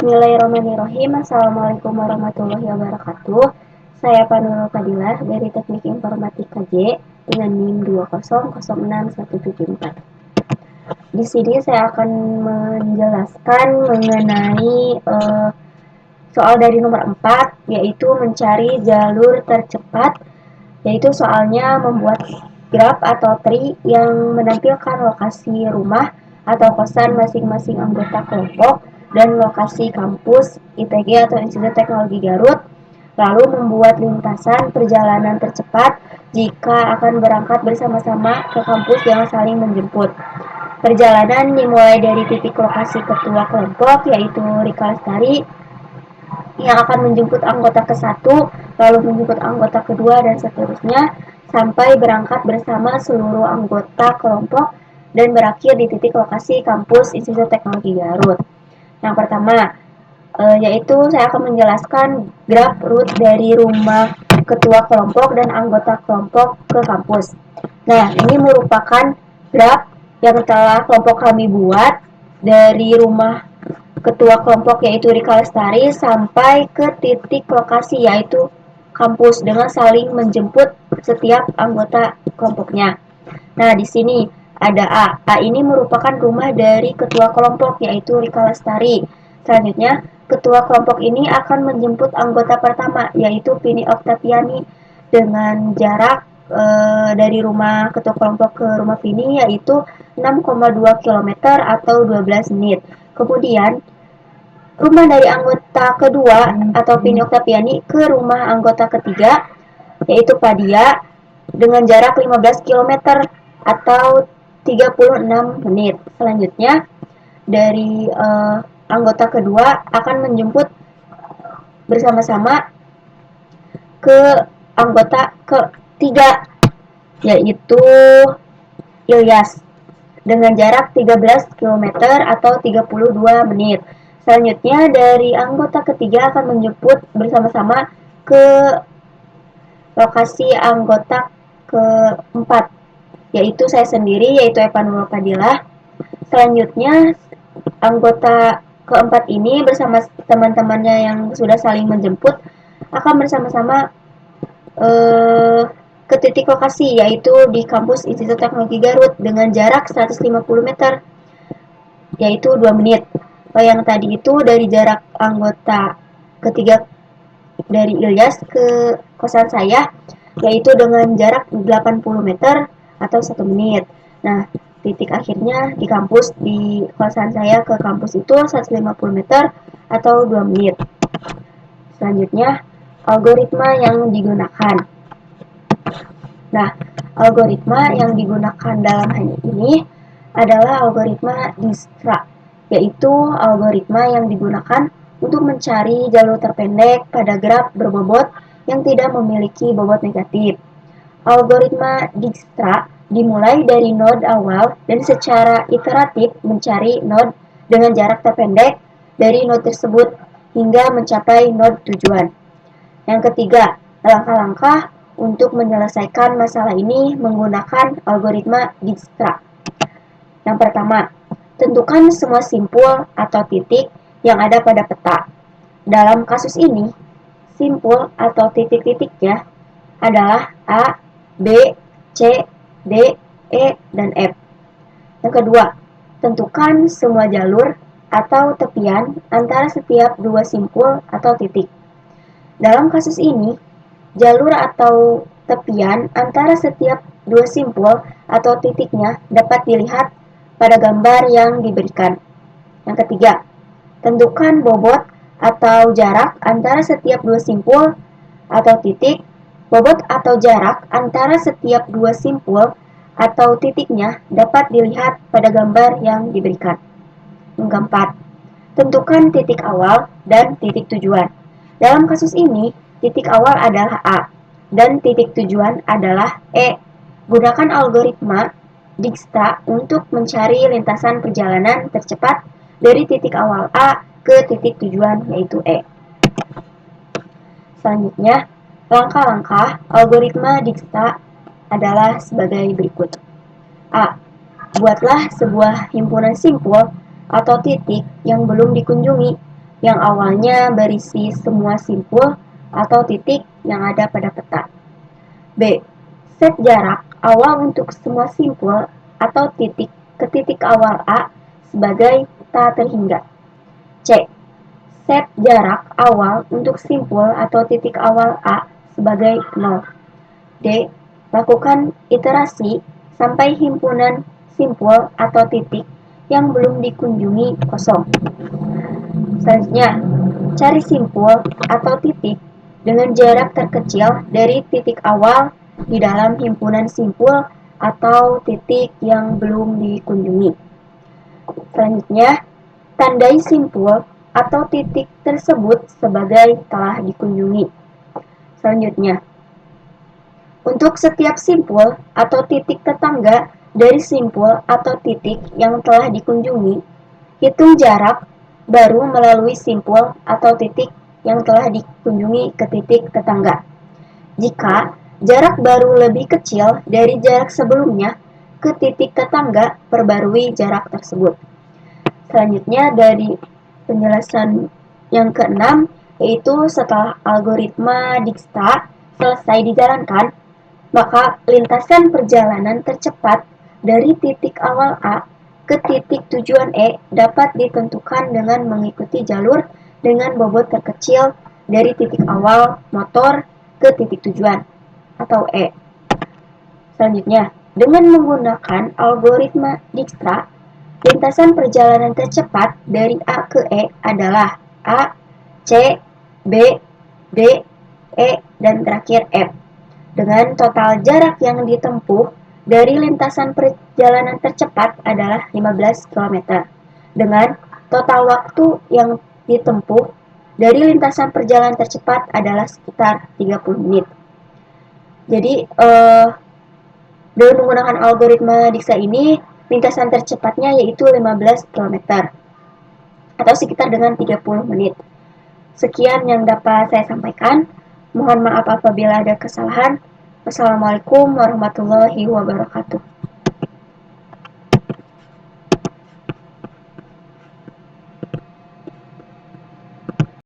Bismillahirrahmanirrahim. Assalamualaikum warahmatullahi wabarakatuh. Saya Panurul Fadilah dari Teknik Informatika J dengan NIM 2006174. Di sini saya akan menjelaskan mengenai soal dari nomor 4, yaitu mencari jalur tercepat, yaitu soalnya membuat graf atau tree yang menampilkan lokasi rumah atau kosan masing-masing anggota kelompok dan lokasi kampus ITG atau Institut Teknologi Garut, lalu membuat lintasan perjalanan tercepat jika akan berangkat bersama-sama ke kampus yang saling menjemput. Perjalanan dimulai dari titik lokasi ketua kelompok, yaitu Rika Lestari, yang akan menjemput anggota ke-1, lalu menjemput anggota kedua, dan seterusnya, sampai berangkat bersama seluruh anggota kelompok dan berakhir di titik lokasi kampus Institut Teknologi Garut. Yang pertama, yaitu saya akan menjelaskan graf route dari rumah ketua kelompok dan anggota kelompok ke kampus. Nah, ini merupakan graf yang telah kelompok kami buat dari rumah ketua kelompok yaitu Rika Lestari sampai ke titik lokasi yaitu kampus dengan saling menjemput setiap anggota kelompoknya. Nah, di sini ada A. A ini merupakan rumah dari ketua kelompok yaitu Rika Lestari. Selanjutnya, ketua kelompok ini akan menjemput anggota pertama yaitu Vini Oktaviani dengan jarak dari rumah ketua kelompok ke rumah Vini yaitu 6,2 km atau 12 menit. Kemudian, rumah dari anggota kedua atau Vini Oktaviani ke rumah anggota ketiga yaitu Padia dengan jarak 15 km atau 36 menit. Selanjutnya, dari anggota kedua akan menjemput bersama-sama ke anggota ketiga yaitu Ilyas dengan jarak 13 km atau 32 menit. Selanjutnya, dari anggota ketiga akan menjemput bersama-sama ke lokasi anggota keempat, yaitu saya sendiri, yaitu Evanul Fadilah. Selanjutnya, anggota keempat ini bersama teman-temannya yang sudah saling menjemput akan bersama-sama ke titik lokasi, yaitu di kampus Institut Teknologi Garut dengan jarak 150 meter, yaitu 2 menit. Yang tadi itu dari jarak anggota ketiga dari Ilyas ke kosan saya, yaitu dengan jarak 80 meter atau 1 menit. Nah, titik akhirnya di kampus, di kosan saya ke kampus itu 150 meter atau 2 menit. Selanjutnya, algoritma yang digunakan. Nah, algoritma yang digunakan dalam hal ini adalah algoritma Dijkstra, yaitu algoritma yang digunakan untuk mencari jalur terpendek pada graf berbobot yang tidak memiliki bobot negatif. Algoritma Dijkstra dimulai dari node awal dan secara iteratif mencari node dengan jarak terpendek dari node tersebut hingga mencapai node tujuan. Yang ketiga, langkah-langkah untuk menyelesaikan masalah ini menggunakan algoritma Dijkstra. Yang pertama, tentukan semua simpul atau titik yang ada pada peta. Dalam kasus ini, simpul atau titik-titiknya adalah A, B, C, D, E, dan F. Yang kedua, tentukan semua jalur atau tepian antara setiap dua simpul atau titik. Dalam kasus ini, jalur atau tepian antara setiap dua simpul atau titiknya dapat dilihat pada gambar yang diberikan. Yang ketiga, tentukan bobot atau jarak antara setiap dua simpul atau titik. Bobot atau jarak antara setiap dua simpul atau titiknya dapat dilihat pada gambar yang diberikan. Yang keempat, tentukan titik awal dan titik tujuan. Dalam kasus ini, titik awal adalah A dan titik tujuan adalah E. Gunakan algoritma Dijkstra untuk mencari lintasan perjalanan tercepat dari titik awal A ke titik tujuan yaitu E. Selanjutnya, langkah-langkah algoritma Dijkstra adalah sebagai berikut. A. Buatlah sebuah himpunan simpul atau titik yang belum dikunjungi yang awalnya berisi semua simpul atau titik yang ada pada peta. B. Set jarak awal untuk semua simpul atau titik ke titik awal A sebagai tak terhingga. C. Set jarak awal untuk simpul atau titik awal A sebagai 0. D. Lakukan iterasi sampai himpunan simpul atau titik yang belum dikunjungi kosong. Selanjutnya, cari simpul atau titik dengan jarak terkecil dari titik awal di dalam himpunan simpul atau titik yang belum dikunjungi. Selanjutnya, tandai simpul atau titik tersebut sebagai telah dikunjungi. Selanjutnya, untuk setiap simpul atau titik tetangga dari simpul atau titik yang telah dikunjungi, hitung jarak baru melalui simpul atau titik yang telah dikunjungi ke titik tetangga. Jika jarak baru lebih kecil dari jarak sebelumnya ke titik tetangga, perbarui jarak tersebut. Selanjutnya dari penjelasan yang keenam, yaitu setelah algoritma Dijkstra selesai dijalankan, maka lintasan perjalanan tercepat dari titik awal A ke titik tujuan E dapat ditentukan dengan mengikuti jalur dengan bobot terkecil dari titik awal motor ke titik tujuan atau E. Selanjutnya, dengan menggunakan algoritma Dijkstra, lintasan perjalanan tercepat dari A ke E adalah A, C, B, D, E, dan terakhir F. Dengan total jarak yang ditempuh dari lintasan perjalanan tercepat adalah 15 km. Dengan total waktu yang ditempuh dari lintasan perjalanan tercepat adalah sekitar 30 menit. Jadi, dengan menggunakan algoritma Dijkstra ini, lintasan tercepatnya yaitu 15 km atau sekitar dengan 30 menit. Sekian yang dapat saya sampaikan. Mohon maaf apabila ada kesalahan. Wassalamualaikum warahmatullahi wabarakatuh.